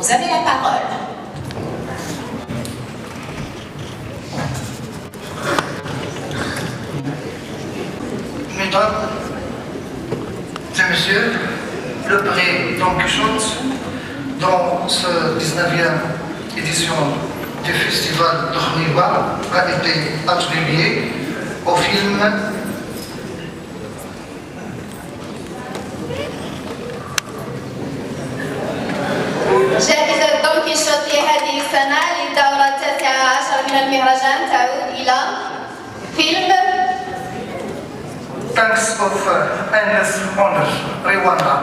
vous avez la parole. Mesdames et messieurs, le prix Don Quichotte, dans ce 19e édition du Festival d'Orniva, a été attribué au film جائزة دون كيشوت هذه السنة للدورة 19 من المهرجان تعود إلى فيلم Thanks of Endless Honor, Rwanda.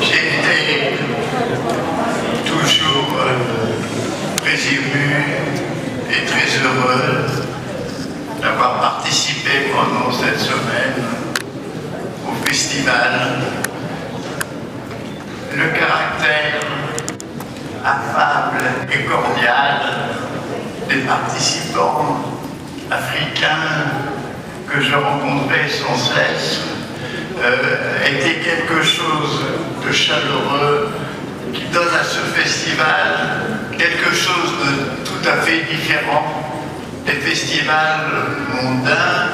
J'ai été toujours très ému et très heureux d'avoir participé pendant cette semaine au festival. Le caractère affable et cordial des participants africains que je rencontrais sans cesse était quelque chose de chaleureux qui donne à ce festival quelque chose de tout à fait différent des festivals mondains,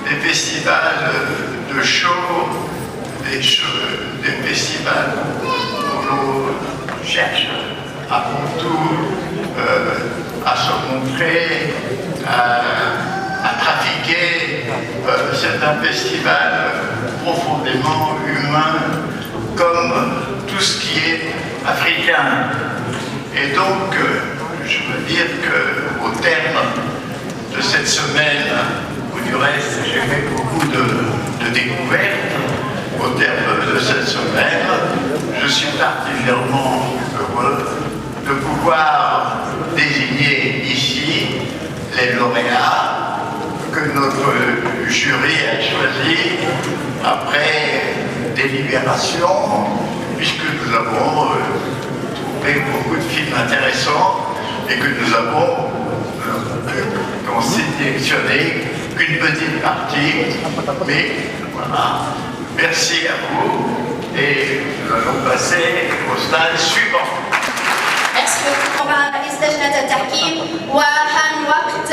des festivals de show, des festivals où l'on cherche avant tout à se montrer, à trafiquer. C'est un festival profondément humain, comme tout ce qui est africain. Et donc, je veux dire qu'au terme de cette semaine, où du reste j'ai fait beaucoup de découvertes, au terme de cette semaine, je suis particulièrement heureux de pouvoir désigner ici les lauréats que notre jury a choisis après délibération, puisque nous avons trouvé beaucoup de films intéressants et que nous avons sélectionné qu'une petite partie, mais voilà. Merci à vous et nous allons passer au stade suivant. Merci beaucoup. استجنة التحكيم وحان وقت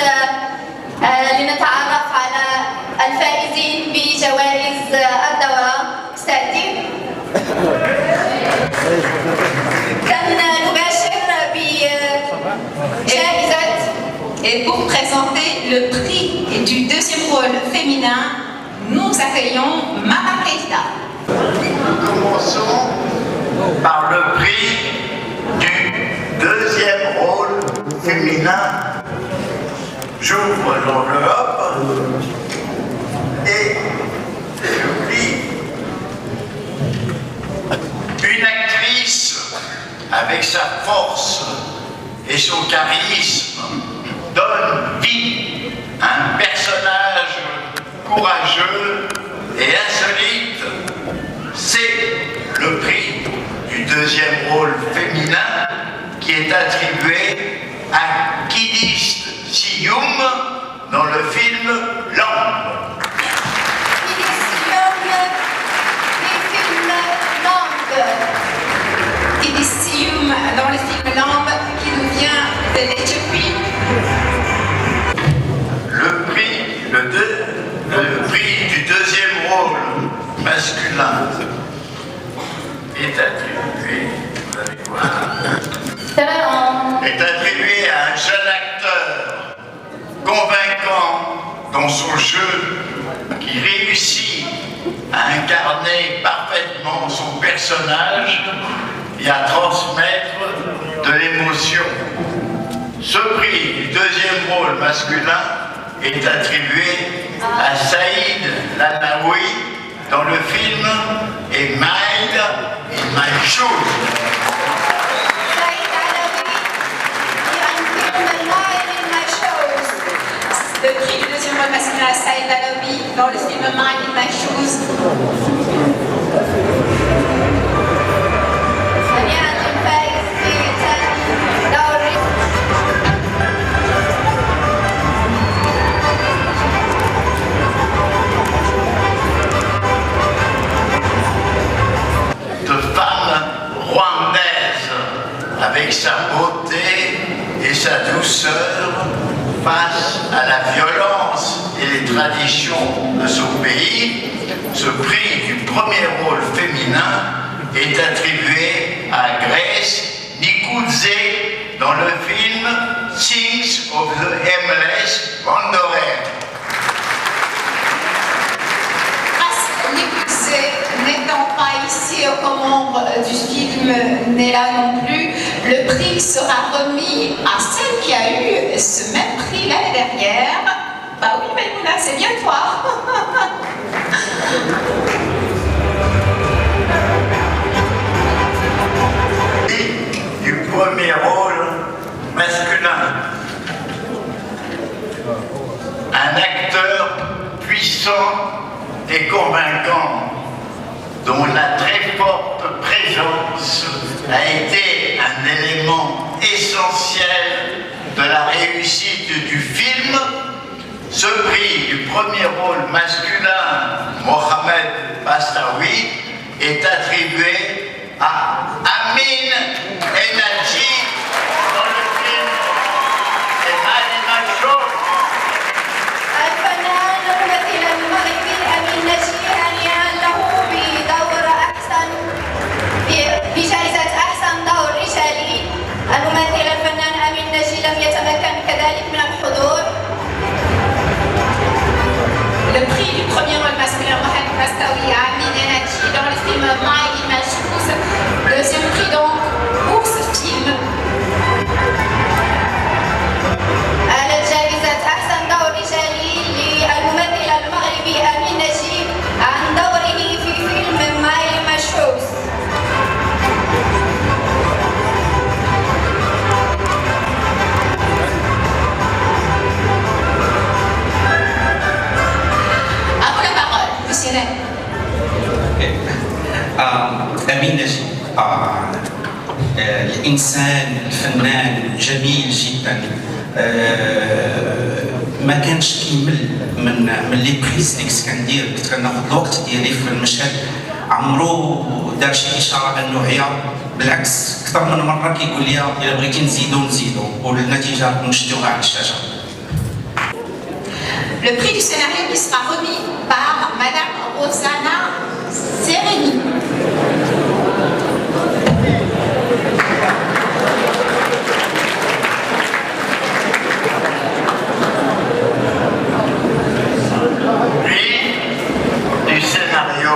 لنتعرف على الفائزين بجوائز الدورة. استأذن كان نباشر بجائزة. Et pour présenter le prix du deuxième rôle féminin, nous accueillons Mama Keita. Nous commençons par le prix du deuxième rôle féminin. J'ouvre l'enveloppe et je lis une actrice avec sa force et son charisme donne vie à un personnage courageux et insolite. C'est le prix du deuxième rôle féminin qui est attribué à Kidist Siyum dans le film Lampe. Kidist Siyum dans le film Lambe qui nous vient de l'Éthiopie. Le prix du deuxième rôle masculin est attribué, vous allez voir, est attribué à un jeune acteur convaincant dans son jeu qui réussit à incarner parfaitement son personnage et à transmettre de l'émotion. Ce prix du deuxième rôle masculin est attribué à Saïd Lanaoui dans le film Emile in My Shoes. Le prix du deuxième rôle masculin à Saïd Lanaoui dans le film Mine in My Shoes. premier rôle féminin est attribué à Grace Nikudze dans le film Things of the Aimless Wanderer. N'étant pas ici aux commandes du film, n'est là non plus, le prix sera remis à celle qui a eu ce même prix l'année dernière. Bah oui, Maïmouna, c'est bien toi. Et du premier rôle masculin. Un acteur puissant et convaincant, dont la très forte présence a été un élément essentiel de la réussite du film. Ce prix du premier rôle masculin, Mohamed Bastaoui, est attribué à Amin Enadji dans le film Malima Show. الفنان الممثل المغربي أمين نجي هنيئا له بدور أحسن بجائزة أحسن دور رجالي. الممثل الفنان أمين نجي لم يتمكن كذلك من الحضور. Le prix du premier rôle masculin, Mohamed Bastaoui à Amin Enadji dans le film Malima Show. Deuxième prix donc pour ce film. جائزة أحسن دور رجالي للممثل المغربي أمين نجي عن دوره في فيلم مالما شوز. À vous la parole, monsieur Ney. أمين نجي الإنسان الفنان جميل جدا. ما كانش كيمل من لي بريز اللي كنت كندير، كنت كناخذ الوقت ديالي في المشهد. عمرو دار شي اشاره انه هي بالعكس اكثر من مره كيقول لي الا بغيتي نزيدو والنتيجه نشدوها على الشاشه. Le prix du scénario qui sera remis par Madame Rosanna Sereni. Du scénario.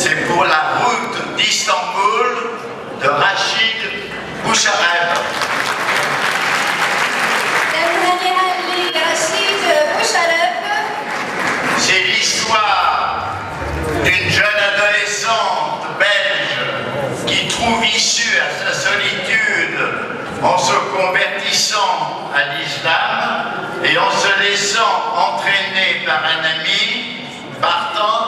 C'est pour la route d'Istanbul de Rachid Bouchareb. C'est l'histoire d'une jeune adolescente belge qui trouve issue à sa solitude en se convertissant à l'islam et en se laissant entraîner par un ami partant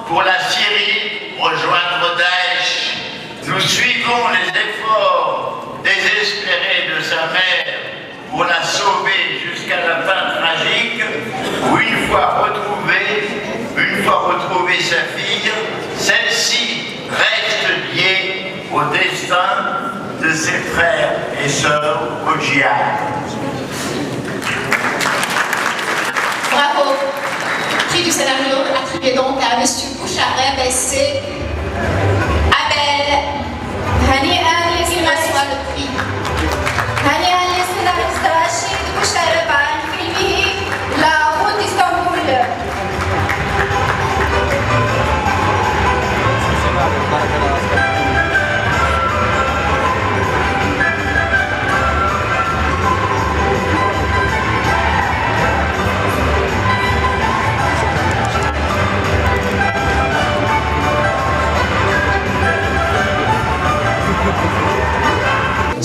pour la Syrie rejoindre Daesh. Nous suivons les efforts désespérés de sa mère pour la sauver jusqu'à la fin tragique où une fois retrouvée sa fille, celle-ci reste liée au destin de ses frères et sœurs au djihad. Bravo. Prix du scénario attribué donc à M. Bouchareb et c'est Abel. Qu'il reçoit le prix. هنيئا للسيناريست رشيد بوشارب عن فيلمه لا روت اسطنبول.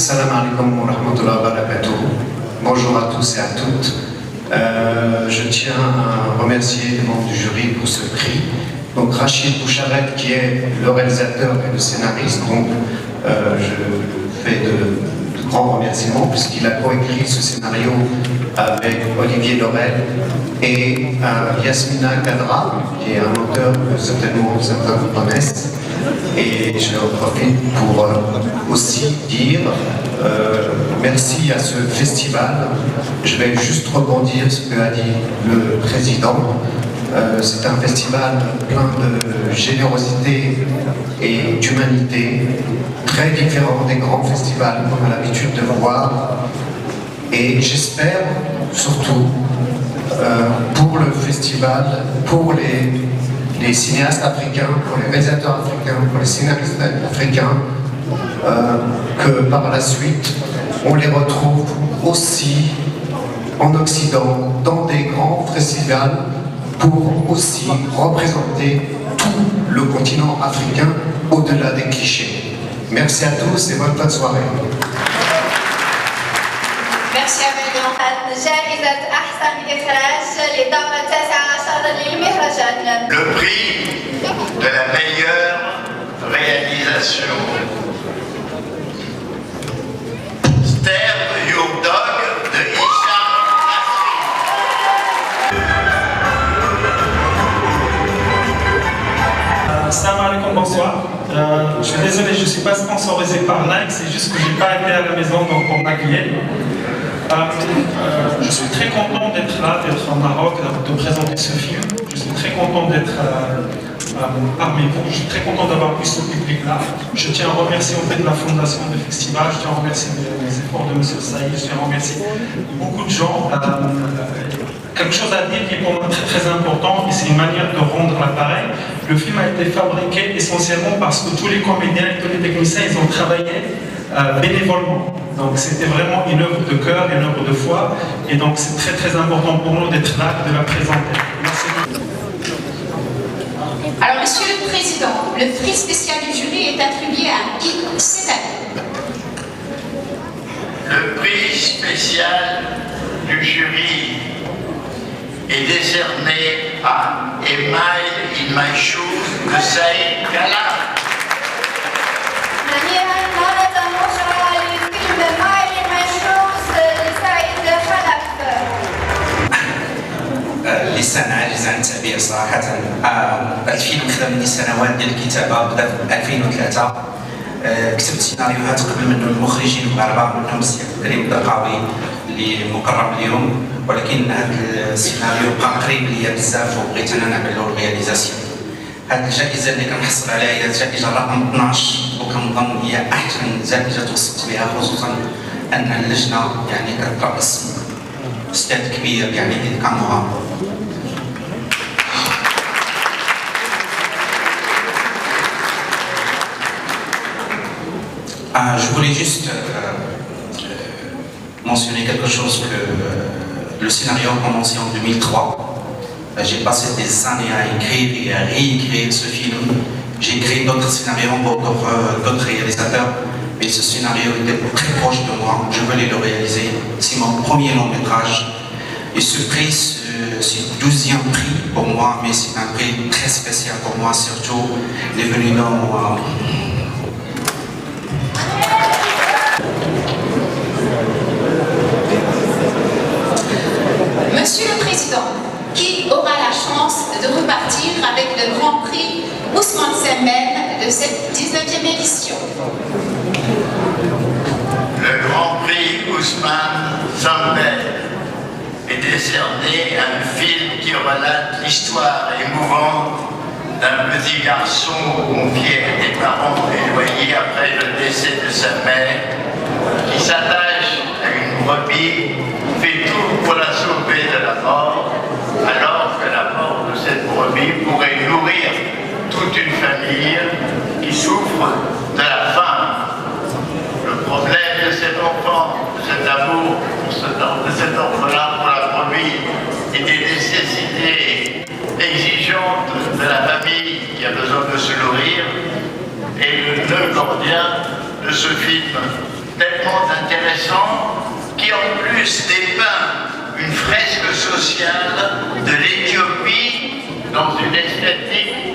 Salam alaikum wa rahmatullahi wa barakatuh. Bonjour à tous et à toutes. Je tiens à remercier les membres du jury pour ce prix. Donc Rachid Bouchareb qui est le réalisateur et le scénariste. Donc je fais de grands remerciements puisqu'il a coécrit ce scénario avec Olivier Laurel et Yasmina Kadra qui est un auteur que certainement certains connaissent. Et je en profite pour aussi dire merci à ce festival. Je vais juste rebondir ce que a dit le président. C'est un festival plein de générosité et d'humanité, très différent des grands festivals qu'on a l'habitude de voir. Et j'espère surtout pour le festival, pour les cinéastes africains, pour les réalisateurs africains, pour les scénaristes africains, que par la suite, on les retrouve aussi en Occident, dans des grands festivals, pour aussi représenter tout le continent africain au-delà des clichés. Merci à tous et bonne fin de soirée. Merci à vous. جائزة أحسن إخراج للدورة 19 للمهرجان. Le prix de la meilleure réalisation. Stab Your Dog de Hicham Nasri. Salam alaikum, bonsoir. Je suis désolé, je ne suis pas sponsorisé par Nike, c'est juste que je n'ai pas été à la maison donc pour m'accueillir. Je suis très content d'être là, d'être au Maroc, de présenter ce film. Je suis très content d'être parmi vous. Je suis très content d'avoir vu ce public-là. Je tiens à remercier en fait la fondation du festival. Je tiens à remercier les efforts de M. Saïd. Je tiens à remercier beaucoup de gens. Quelque chose à dire qui est pour moi très très important, et c'est une manière de rendre l'appareil. Le film a été fabriqué essentiellement parce que tous les comédiens et tous les techniciens, ils ont travaillé bénévolement. Donc c'était vraiment une œuvre de cœur, une œuvre de foi, et donc c'est très très important pour nous d'être là et de la présenter. Merci beaucoup. Alors, Monsieur le Président, le prix spécial du jury est attribué à qui cette année? Le prix spécial du jury est décerné à Email in My Shoes de Saïd Kala. لسان عاجز عن التعبير صراحة. الفيلم خدم مني سنوات ديال الكتابة، بدا في 2003. كتبت سيناريوهات قبل منه المخرجين المغاربة، منهم السي عبد الكريم الدقاوي اللي مكرم اليوم، ولكن هذا السيناريو بقى قريب ليا بزاف وبغيت انا نعمل له الرياليزاسيون. هذه الجائزة اللي كنحصل عليها هي الجائزة رقم 12، وكنظن هي أحسن جائزة توصلت بها، خصوصا أن اللجنة يعني كترأس أستاذ كبير يعني إذ كان مغامر. Je voulais juste mentionner quelque chose que le scénario a commencé en 2003. J'ai passé des années à écrire et à réécrire ce film. J'ai écrit d'autres scénarios pour d'autres réalisateurs, mais ce scénario était très proche de moi. Je voulais le réaliser. C'est mon premier long métrage. Et ce prix, c'est le 12e prix pour moi, mais c'est un prix très spécial pour moi, surtout il est venu dans Monsieur le Président, qui aura la chance de repartir avec le Grand Prix Ousmane Sembène de cette 19e édition? Le Grand Prix Ousmane Sembène est décerné à un film qui relate l'histoire émouvante d'un petit garçon confié à des parents éloignés après le décès de sa mère, qui s'attache à une brebis, fait tout pour la sauver de la mort, alors que la mort de cette brebis pourrait nourrir toute une famille qui souffre de la faim. Le problème de cet enfant, de cet amour, de cet enfant-là pour la brebis, et des nécessités exigeantes de la famille qui a besoin de se nourrir, est le nœud gordien de ce film tellement intéressant qui en plus dépeint une fresque sociale de l'Éthiopie dans une esthétique